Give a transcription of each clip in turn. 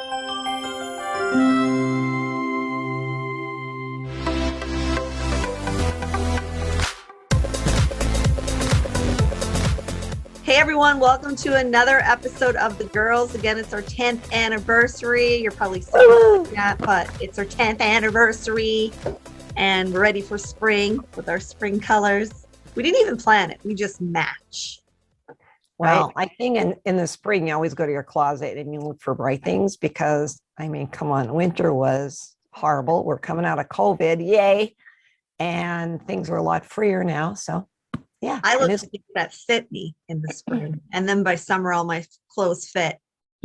Hey everyone, welcome to another episode of The Girls. Again, it's our 10th anniversary. You're probably so yeah, but it's our 10th anniversary and we're ready for spring with our spring colors. We didn't even plan it. We just match. Well, right? I think in the spring, you always go to your closet and you look for bright things because, I mean, come on, winter was horrible. We're coming out of COVID, yay. And things are a lot freer now. So, yeah. I look for things that fit me in the spring. And then by summer, all my clothes fit.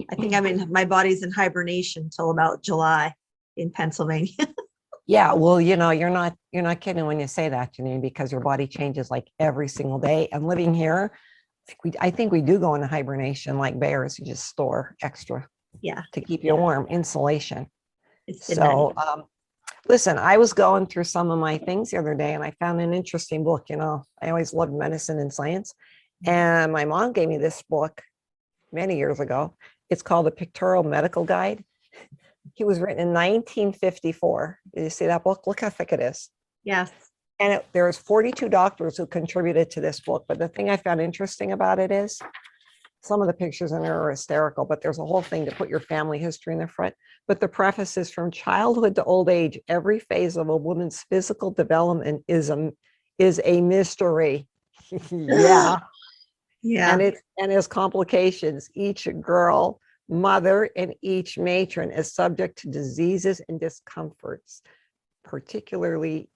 I think my body's in hibernation till about July in Pennsylvania. Yeah, well, you're not kidding when you say that, Janine, because your body changes like every single day. And living here, I think we do go into hibernation like bears. You just store extra, to keep you warm, insulation. So, listen, I was going through some of my things the other day, and I found an interesting book. I always loved medicine and science, and my mom gave me this book many years ago. It's called The Pictorial Medical Guide. It was written in 1954. Did you see that book? Look how thick it is. Yes. And there's 42 doctors who contributed to this book. But the thing I found interesting about it is some of the pictures in there are hysterical, but there's a whole thing to put your family history in the front. But the preface is, from childhood to old age, every phase of a woman's physical development is a mystery. Yeah. And its complications. Each girl, mother, and each matron is subject to diseases and discomforts, particularly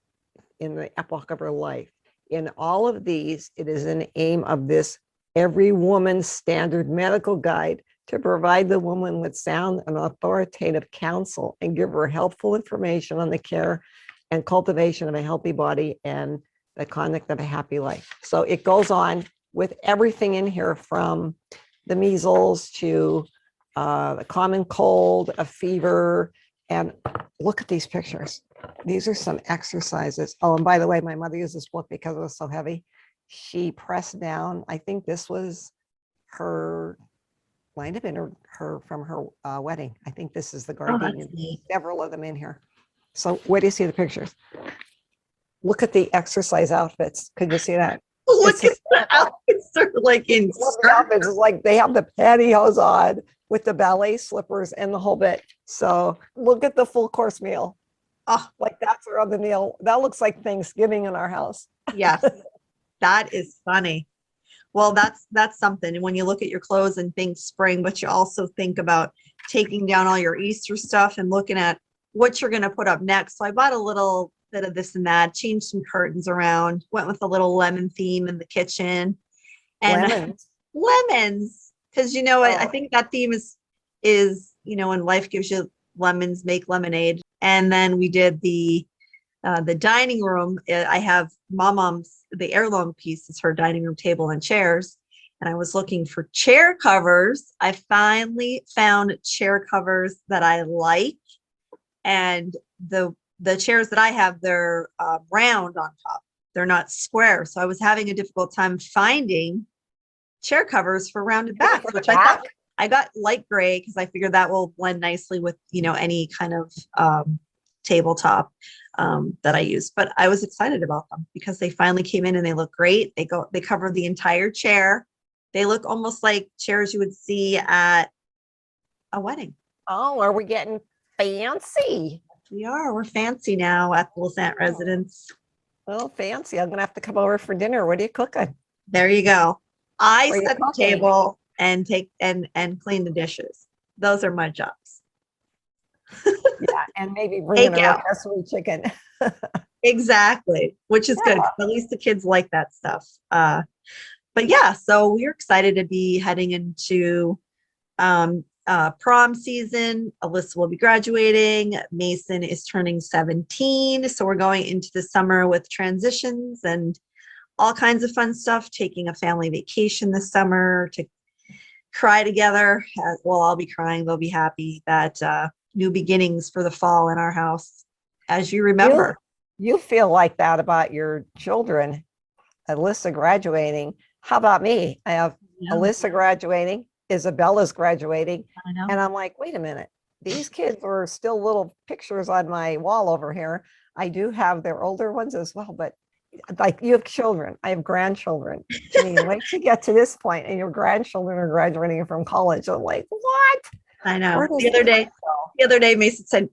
in the epoch of her life. In all of these, it is an aim of this Every Woman's Standard Medical Guide to provide the woman with sound and authoritative counsel and give her helpful information on the care and cultivation of a healthy body and the conduct of a happy life. So it goes on with everything in here, from the measles to the common cold, a fever. And look at these pictures. These are some exercises. Oh, and by the way, my mother used this book because it was so heavy. She pressed down, I think this was might have been her from her wedding. I think this is the gardenia. Several of them in here. So where do you see the pictures? Look at the exercise outfits. Could you see that? Look at the outfits. They're like in outfits. It's like they have the pantyhose on with the ballet slippers and the whole bit. So look at the full course meal. Oh, like that's around the meal. That looks like Thanksgiving in our house. Yes. That is funny. Well, that's something. And when you look at your clothes and think spring, but you also think about taking down all your Easter stuff and looking at what you're going to put up next. So I bought a little bit of this and that, changed some curtains around, went with a little lemon theme in the kitchen. And lemons. Because, I think that theme is, when life gives you lemons, make lemonade. And then we did the dining room. I have mom's, the heirloom piece is her dining room table and chairs. And I was looking for chair covers. I finally found chair covers that I like. And the chairs that I have, they're round on top. They're not square. So I was having a difficult time finding chair covers for rounded backs, which I got light gray because I figured that will blend nicely with, any kind of tabletop that I use. But I was excited about them because they finally came in and they look great. They cover the entire chair. They look almost like chairs you would see at a wedding. Oh, are we getting fancy? We are. We're fancy now at the Lissant residence. Well, fancy. I'm gonna have to come over for dinner. What are you cooking? There you go. I set the table and clean the dishes. Those are my jobs. Yeah, and maybe bring in a rotisserie chicken. Exactly, which is good. At least the kids like that stuff. But yeah, so we're excited to be heading into prom season. Alyssa will be graduating. Mason is turning 17. So we're going into the summer with transitions and all kinds of fun stuff, taking a family vacation this summer to cry together. Well, I'll be crying. They'll be happy that new beginnings for the fall in our house. As you remember. You feel like that about your children. Alyssa graduating. How about me? I have Alyssa graduating. Isabella's graduating. And I'm like, wait a minute. these kids are still little pictures on my wall over here. I do have their older ones as well, but like you have children, I have grandchildren. Janine, wait to get to this point and your grandchildren are graduating from college. I'm like, what? I know. Where does The other this day, go? Mason said,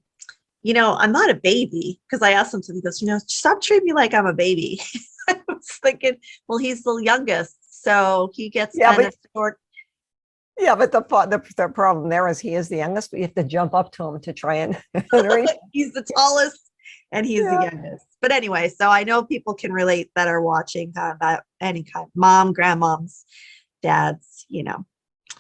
I'm not a baby, because I asked him to. He goes, stop treating me like I'm a baby. I was thinking, well, he's the youngest, so he gets kind of short. Yeah, but the problem there is he is the youngest, but you have to jump up to him to try and He's the tallest and he's the youngest. But anyway, so I know people can relate that are watching that any kind of mom, grandmoms, dads,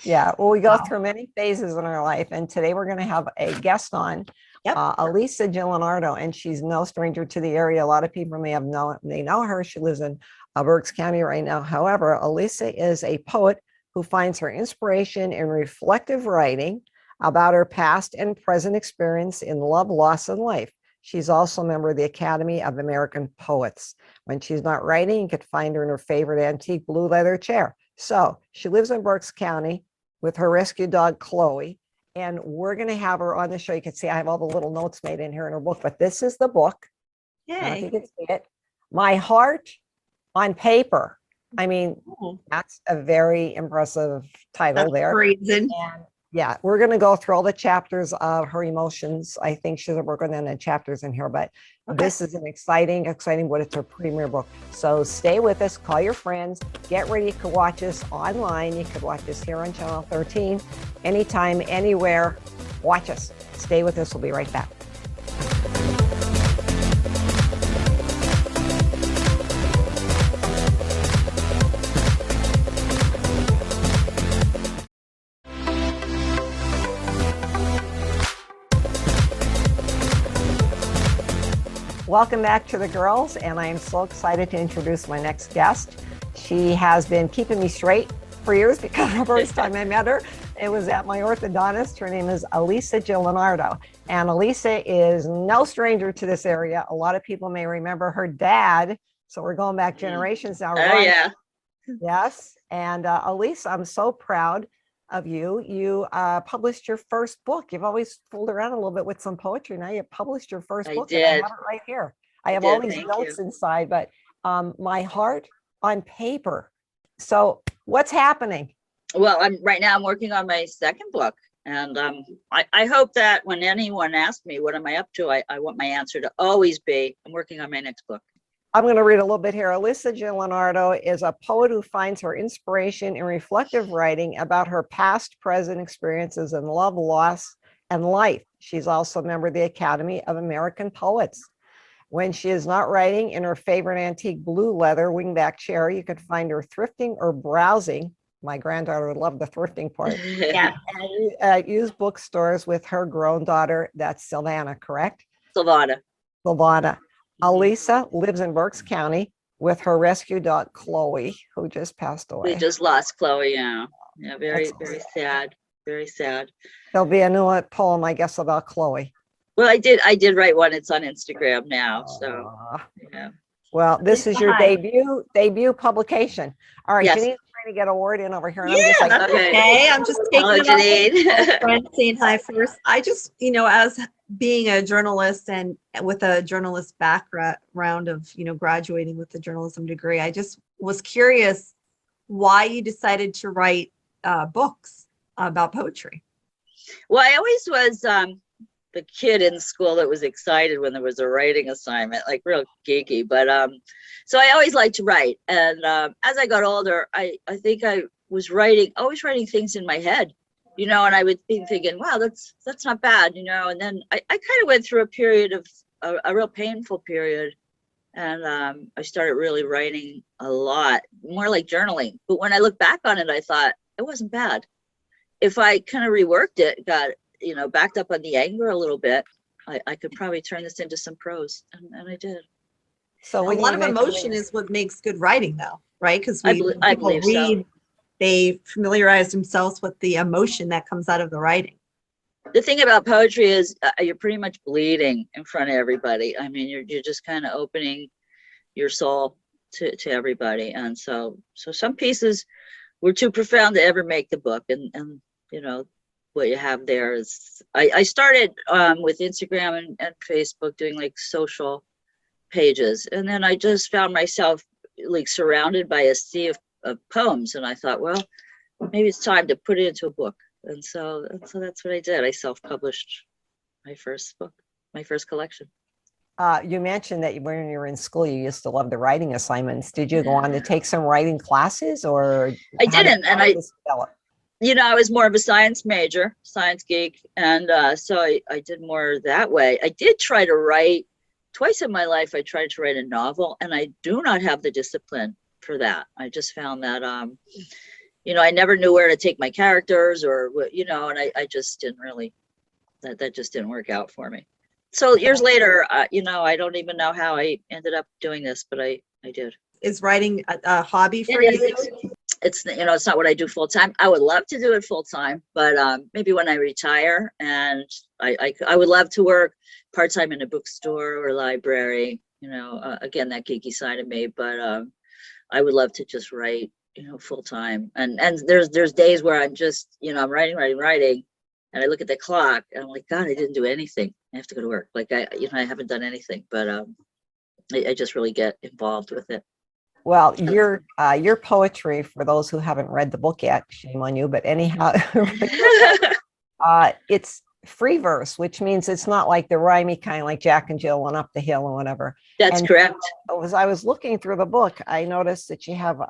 Yeah, well, we go through many phases in our life, and today we're going to have a guest on, Alisa Gillenardo, and she's no stranger to the area. A lot of people may know her. She lives in Berks County right now. However, Alisa is a poet who finds her inspiration in reflective writing about her past and present experience in love, loss, and life. She's also a member of the Academy of American Poets. When she's not writing, you could find her in her favorite antique blue leather chair. So she lives in Berks County with her rescue dog, Chloe, and we're going to have her on the show. You can see I have all the little notes made in here in her book, but this is the book. I don't know if you can see it. My Heart on Paper. I mean, that's a very impressive title there. Reason. And yeah, we're going to go through all the chapters of her emotions. I think she's working on the chapters in here, but this is an exciting book. It's her premier book. So stay with us, call your friends, get ready. You can watch us online. You could watch us here on Channel 13, anytime, anywhere. Watch us. Stay with us. We'll be right back. Welcome back to the girls, and I am so excited to introduce my next guest. She has been keeping me straight for years because the first time I met her, it was at my orthodontist. Her name is Alisa Gillenardo, and Alisa is no stranger to this area. A lot of people may remember her dad, so we're going back generations now. Yeah. Yes, and Alisa, I'm so proud of you. You published your first book. You've always fooled around a little bit with some poetry. Now you published your first book. Did. And I have it right here. I have all these notes inside, but My Heart on Paper. So what's happening? Well, right now I'm working on my second book. And I hope that when anyone asks me, what am I up to? I want my answer to always be, I'm working on my next book. I'm going to read a little bit here. Alisa Gillenardo is a poet who finds her inspiration in reflective writing about her past, present experiences in love, loss, and life. She's also a member of the Academy of American Poets. When she is not writing in her favorite antique blue leather wingback chair, you could find her thrifting or browsing. My granddaughter would love the thrifting part. Yeah. And use bookstores with her grown daughter. That's Silvana, correct? Silvana. Alisa lives in Berks County with her rescue dog, Chloe, who just passed away. We just lost Chloe, yeah. Yeah, very sad. Very sad. There'll be a new poem, I guess, about Chloe. Well, I did write one. It's on Instagram now. So yeah. Well, this is your debut publication. All right, Janine's trying to get a word in over here. And I'm just like, okay. I'm just taking Janine. Friend saying hi first. I just, as being a journalist and with a journalist background of, graduating with a journalism degree, I just was curious why you decided to write books about poetry. Well, I always was the kid in school that was excited when there was a writing assignment, like real geeky. But so I always liked to write. And as I got older, I think I was always writing things in my head, and I would be thinking, wow, that's not bad, and then I kind of went through a period of a real painful period. And I started really writing a lot, more like journaling. But when I look back on it, I thought it wasn't bad. If I kind of reworked it, got backed up on the anger a little bit, I could probably turn this into some prose, and I did. So a lot of emotion is what makes good writing, though, right? Because people read, so. They familiarize themselves with the emotion that comes out of the writing. The thing about poetry is you're pretty much bleeding in front of everybody. I mean, you're just kind of opening your soul to everybody, and so some pieces were too profound to ever make the book, and what you have there is, I started with Instagram and Facebook doing like social pages. And then I just found myself like surrounded by a sea of poems. And I thought, well, maybe it's time to put it into a book. And so that's what I did. I self-published my first book, my first collection. You mentioned that when you were in school, you used to love the writing assignments. Did you go on to take some writing classes, or I didn't, and how did this develop? I was more of a science major, science geek. And so I did more that way. I did try to write twice in my life. I tried to write a novel, and I do not have the discipline for that. I just found that, I never knew where to take my characters or, and I just didn't really, that just didn't work out for me. So years later, I don't even know how I ended up doing this, but I did. Is writing a hobby for It you? is. It's, it's not what I do full time. I would love to do it full time, but maybe when I retire, and I would love to work part time in a bookstore or library, again, that geeky side of me, but I would love to just write, full time. And there's days where I'm just, I'm writing, and I look at the clock and I'm like, God, I didn't do anything. I have to go to work. Like I haven't done anything, but I just really get involved with it. Well, your poetry, for those who haven't read the book yet, shame on you, but anyhow, it's free verse, which means it's not like the rhymey kind, like Jack and Jill went up the hill and whatever. That's correct. As I was looking through the book, I noticed that you have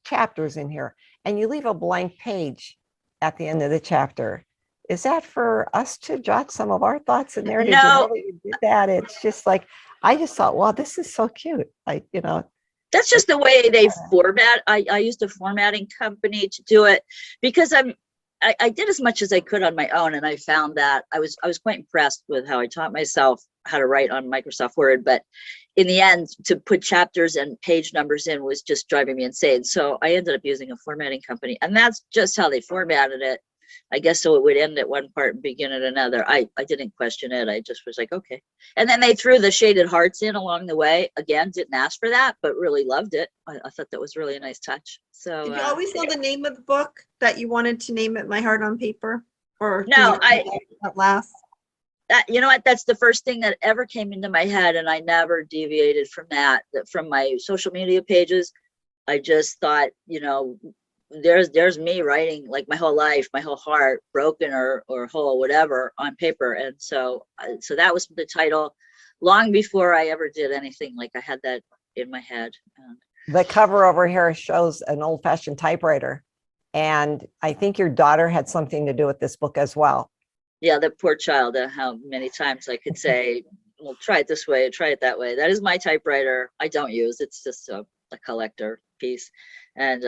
chapters in here, and you leave a blank page at the end of the chapter. Is that for us to jot some of our thoughts in there? Did you know that you did that? It's just like, I just thought, wow, this is so cute. That's just the way they format. I used a formatting company to do it because I did as much as I could on my own, and I found that I was quite impressed with how I taught myself how to write on Microsoft Word. But in the end, to put chapters and page numbers in was just driving me insane. So I ended up using a formatting company, and that's just how they formatted it. I guess so it would end at one part and begin at another. I didn't question it. I just was like, okay. And then they threw the shaded hearts in along the way. Again, didn't ask for that, but really loved it. I thought that was really a nice touch. So Did you always know the name of the book, that you wanted to name it My Heart on Paper? Or no, at last? You know what? That's the first thing that ever came into my head, and I never deviated from that. From my social media pages, I just thought, there's me writing like my whole life, my whole heart, broken or whole, whatever, on paper. And so that was the title long before I ever did anything. Like I had that in my head. The cover over here shows an old-fashioned typewriter, and I think your daughter had something to do with this book as well. Yeah, the poor child. How many times I could say, well, try it this way, try it that way. That is my typewriter. I don't use. It's just a collector piece. And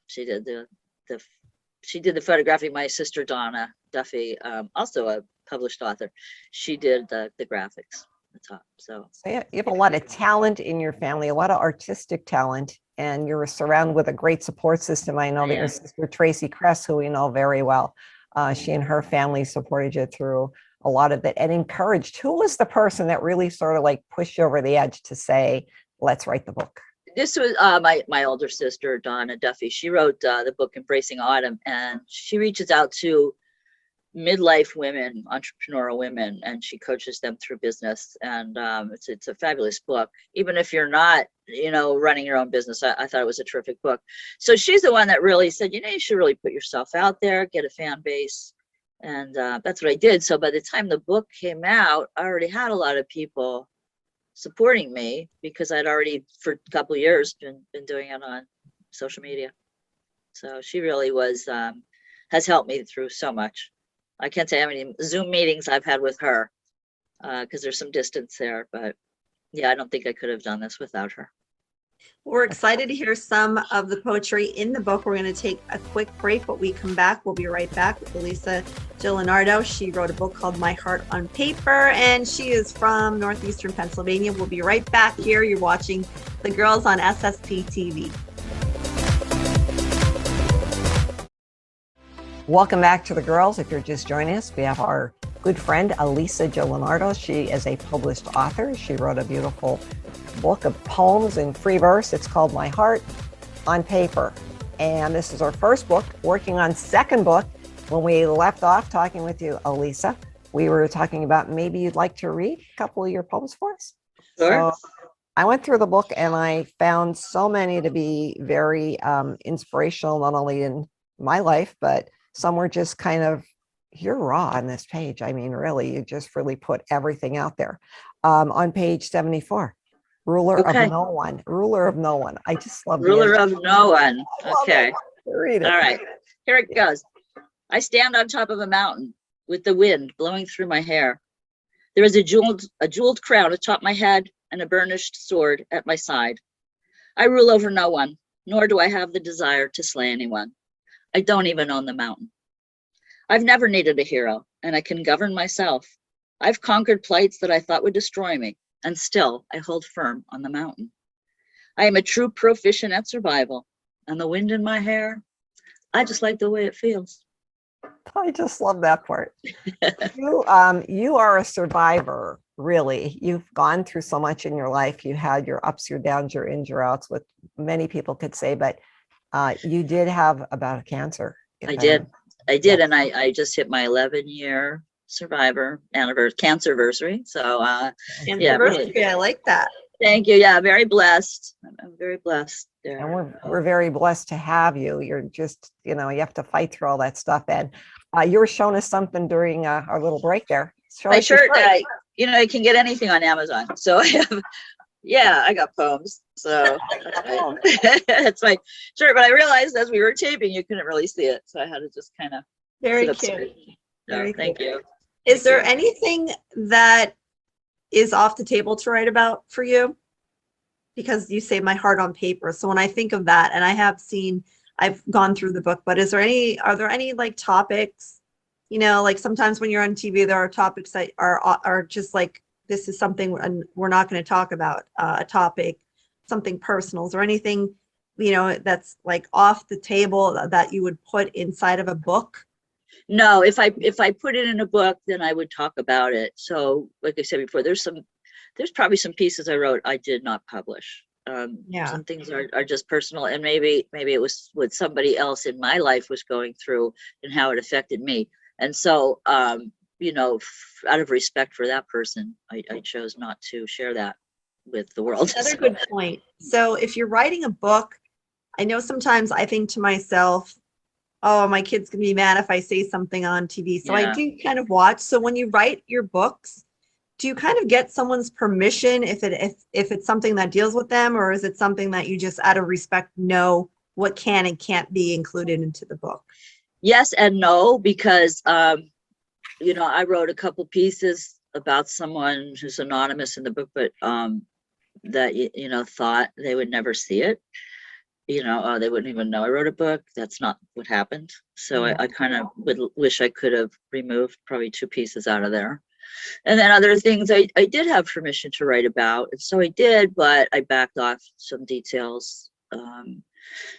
she did the photographing. My sister Donna Duffy, also a published author, she did the graphics at the top. So you have a lot of talent in your family, a lot of artistic talent, and you're surrounded with a great support system. I know that your sister Tracy Kress, who we know very well, she and her family supported you through a lot of it and encouraged. Who was the person that really sort of like pushed you over the edge to say, let's write the book? This was my older sister, Donna Duffy. She wrote the book Embracing Autumn, and she reaches out to midlife women, entrepreneurial women, and she coaches them through business. And it's a fabulous book. Even if you're not, running your own business, I thought it was a terrific book. So she's the one that really said, you should really put yourself out there, get a fan base. And that's what I did. So by the time the book came out, I already had a lot of people supporting me because I'd already for a couple of years been doing it on social media. So she really has helped me through so much. I can't tell you how many Zoom meetings I've had with her because there's some distance there, but yeah, I don't think I could have done this without her. We're excited to hear some of the poetry in the book. We're going to take a quick break, but we come back. We'll be right back with Alisa Gillenardo. She wrote a book called My Heart on Paper, and she is from Northeastern Pennsylvania. We'll be right back here. You're watching The Girls on SSP TV. Welcome back to The Girls. If you're just joining us, we have our good friend, Alisa Gillenardo. She is a published author. She wrote a beautiful book of poems in free verse. It's called My Heart on Paper. And this is her first book, working on second book. when we left off talking with you, Alisa, we were talking about maybe you'd like to read a couple of your poems for us. Sure. So I went through the book and I found so many to be very inspirational, not only in my life, but some were just kind of, you're raw on this page. I mean, really, you just really put everything out there. On page 74, ruler Okay. of no one, ruler of no one. I just love Ruler of no one. I love Okay. it. Read it. All right. Here it goes. I stand on top of a mountain with the wind blowing through my hair. There is a jeweled crown atop my head and a burnished sword at my side. I rule over no one, nor do I have the desire to slay anyone. I don't even own the mountain. I've never needed a hero, and I can govern myself. I've conquered plights that I thought would destroy me, and still I hold firm on the mountain. I am a true proficient at survival, and the wind in my hair, I just like the way it feels. I just love that part. You are a survivor, really. You've gone through so much in your life. You had your ups, your downs, your ins, your outs, what many people could say, but you did have a bout of cancer. I did, and I just hit my 11-year survivor cancerversary. So yeah, really. I like that. Thank you. Yeah, very blessed. I'm very blessed there. And we're very blessed to have you. You're just, you have to fight through all that stuff. And you were showing us something during our little break there. My shirt, you can get anything on Amazon. So I have, I got poems. So it's my shirt. But I realized as we were taping, you couldn't really see it. So I had to just kind of. Very cute. So, thank you. Is there anything that is off the table to write about for you? Because you say my heart on paper. So when I think of that, and I've gone through the book, but are there any like topics, like sometimes when you're on TV, there are topics that are just like, this is something we're not going to talk about, a topic, something personal. Is there anything, that's like off the table that you would put inside of a book? No, if I put it in a book, then I would talk about it. So like I said before, there's probably some pieces I wrote I did not publish. Some things are just personal, and maybe it was what somebody else in my life was going through and how it affected me. And so, out of respect for that person, I chose not to share that with the world. Another good point. So if you're writing a book, I know sometimes I think to myself, oh, my kid's gonna be mad if I say something on TV. So I do kind of watch. So when you write your books, do you kind of get someone's permission if it's something that deals with them, or is it something that you just out of respect know what can and can't be included into the book? Yes and no, because I wrote a couple pieces about someone who's anonymous in the book, but that thought they would never see it. They wouldn't even know I wrote a book. That's not what happened. So I kind of would wish I could have removed probably 2 pieces out of there. And then other things I did have permission to write about. And so I did, but I backed off some details.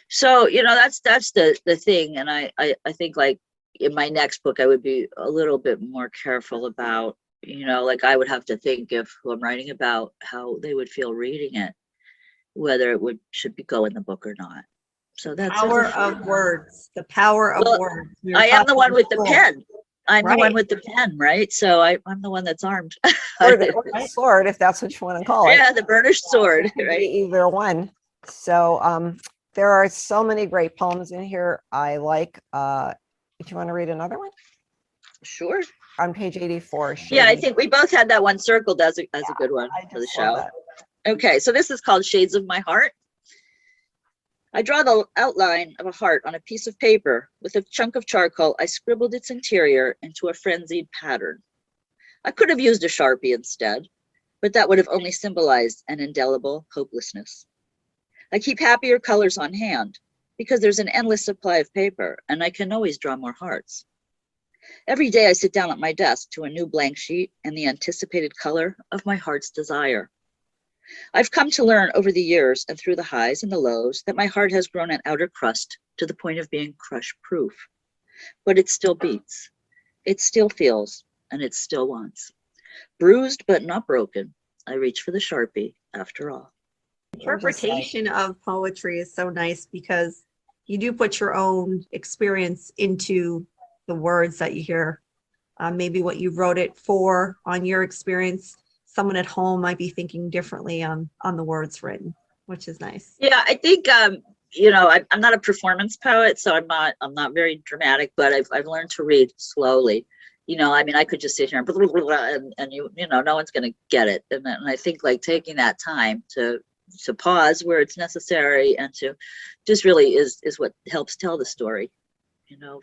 So, that's the thing. And I think like in my next book, I would be a little bit more careful about, like I would have to think if who I'm writing about, how they would feel reading it, whether it should go in the book or not. So that's the power of words. The power of words. I am the one with the pen. I'm the one with the pen, right? So I'm the one that's armed. Or the sword, if that's what you want to call it. Yeah, the burnished sword, right? Either one. So there are so many great poems in here. I like, if you want to read another one? Sure. On page 84. Yeah, I think we both had that one circled as a good one for the show. Okay, so this is called Shades of My Heart. I draw the outline of a heart on a piece of paper. With a chunk of charcoal, I scribbled its interior into a frenzied pattern. I could have used a Sharpie instead, but that would have only symbolized an indelible hopelessness. I keep happier colors on hand because there's an endless supply of paper and I can always draw more hearts. Every day I sit down at my desk to a new blank sheet and the anticipated color of my heart's desire. I've come to learn over the years and through the highs and the lows that my heart has grown an outer crust to the point of being crush-proof. But it still beats. It still feels, and it still wants. Bruised but not broken, I reach for the Sharpie after all. Interpretation of poetry is so nice because you do put your own experience into the words that you hear, maybe what you wrote it for on your experience. Someone at home might be thinking differently on the words written, which is nice. Yeah, I think I'm not a performance poet, so I'm not very dramatic, but I've learned to read slowly. I mean, I could just sit here and blah, blah, blah, blah, and no one's going to get it. And I think like taking that time to pause where it's necessary and to just really is what helps tell the story,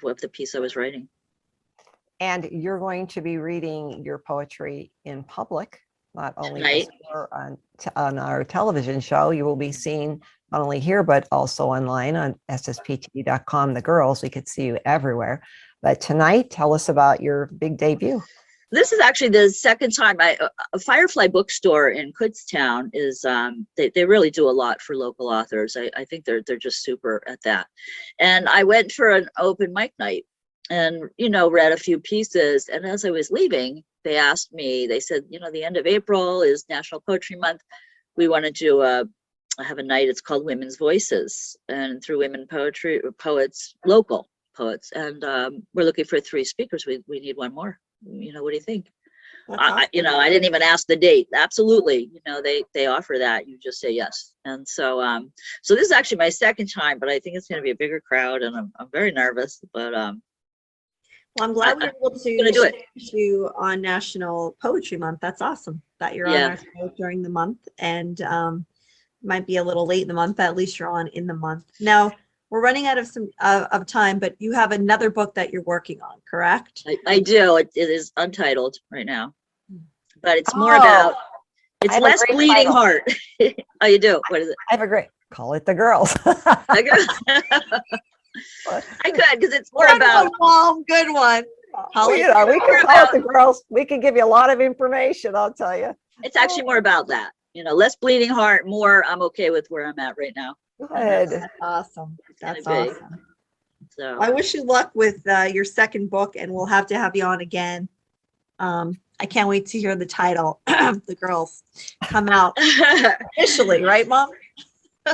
of the piece I was writing. And you're going to be reading your poetry in public, not only Right. on our television show. You will be seen not only here, but also online on ssptv.com. The girls, we could see you everywhere. But tonight, tell us about your big debut. This is actually the second time a Firefly bookstore in Kutztown is they really do a lot for local authors. I think they're just super at that. And I went for an open mic night and read a few pieces. And as I was leaving, they asked me, they said, the end of April is National Poetry Month. We want to do have a night, it's called Women's Voices, and through women poets, local poets. And we're looking for 3 speakers. We need one more. What do you think? I didn't even ask the date. Absolutely. They offer that. You just say yes. And so this is actually my second time, but I think it's going to be a bigger crowd, and I'm very nervous, but well, I'm glad we were able to do it. you on National Poetry Month. That's awesome that you're on our show during the month, and might be a little late in the month, but at least you're on in the month. Now, we're running out of time, but you have another book that you're working on, correct? I do. It is untitled right now, but it's more about, it's less bleeding title. heart. Oh, you do? What is it? I have a great, call it The Girls. I could, because it's more Good about, one, Mom. Good one. We can call it The Girls. We can give you a lot of information, I'll tell you. it's actually more about that. Less bleeding heart, more I'm okay with where I'm at right now. Good. That's awesome. That's Kinda big. awesome. So I wish you luck with your second book, and we'll have to have you on again. I can't wait to hear the title, The Girls, come out officially, right, Mom?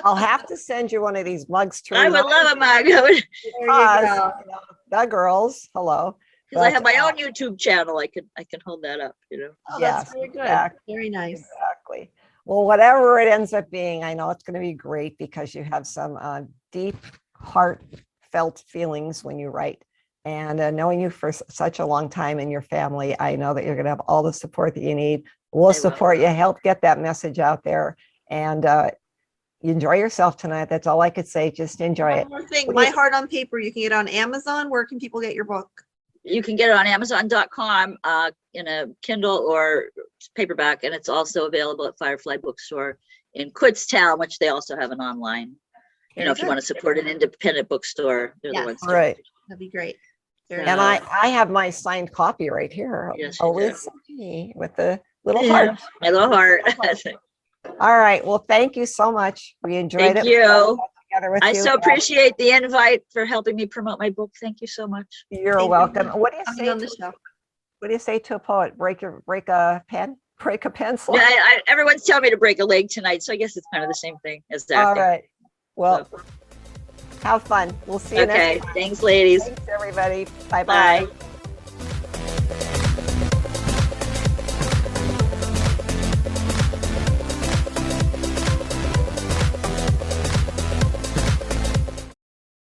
I'll have to send you one of these mugs to I would love a mug. There you because, go. The Girls, hello. Because I have my own YouTube channel. I can hold that up, Oh, Yes, that's very good. exactly. Very nice. Exactly. Well, whatever it ends up being, I know it's going to be great because you have some deep, heartfelt feelings when you write. And knowing you for such a long time in your family, I know that you're going to have all the support that you need. We'll support you, help get that message out there. And enjoy yourself tonight. That's all I could say. Just enjoy it. One more thing, What do My you- Heart on Paper, you can get it on Amazon. Where can people get your book? You can get it on Amazon.com in a Kindle or paperback, and it's also available at Firefly Bookstore in Kutztown, which they also have an online. Very If you good. want to support an independent bookstore, they're Yes. the ones. Right. That'd be great. Very And nice. I have my signed copy right here. Yes, you do. Alisa G with the little Yeah, heart. my little heart. All right. Well, thank you so much. We enjoyed Thank it. you. Together with I you. so appreciate the invite for helping me promote my book. Thank you so much. You're Thank you welcome. for What do you coming say? on the show. What do you say to a poet? Break a pen? Break a pencil? Yeah, everyone's telling me to break a leg tonight, so I guess it's kind of the same thing as All acting. right. Well, have fun. We'll see you Okay, next time. thanks, ladies. Thanks, everybody. Bye-bye. Bye.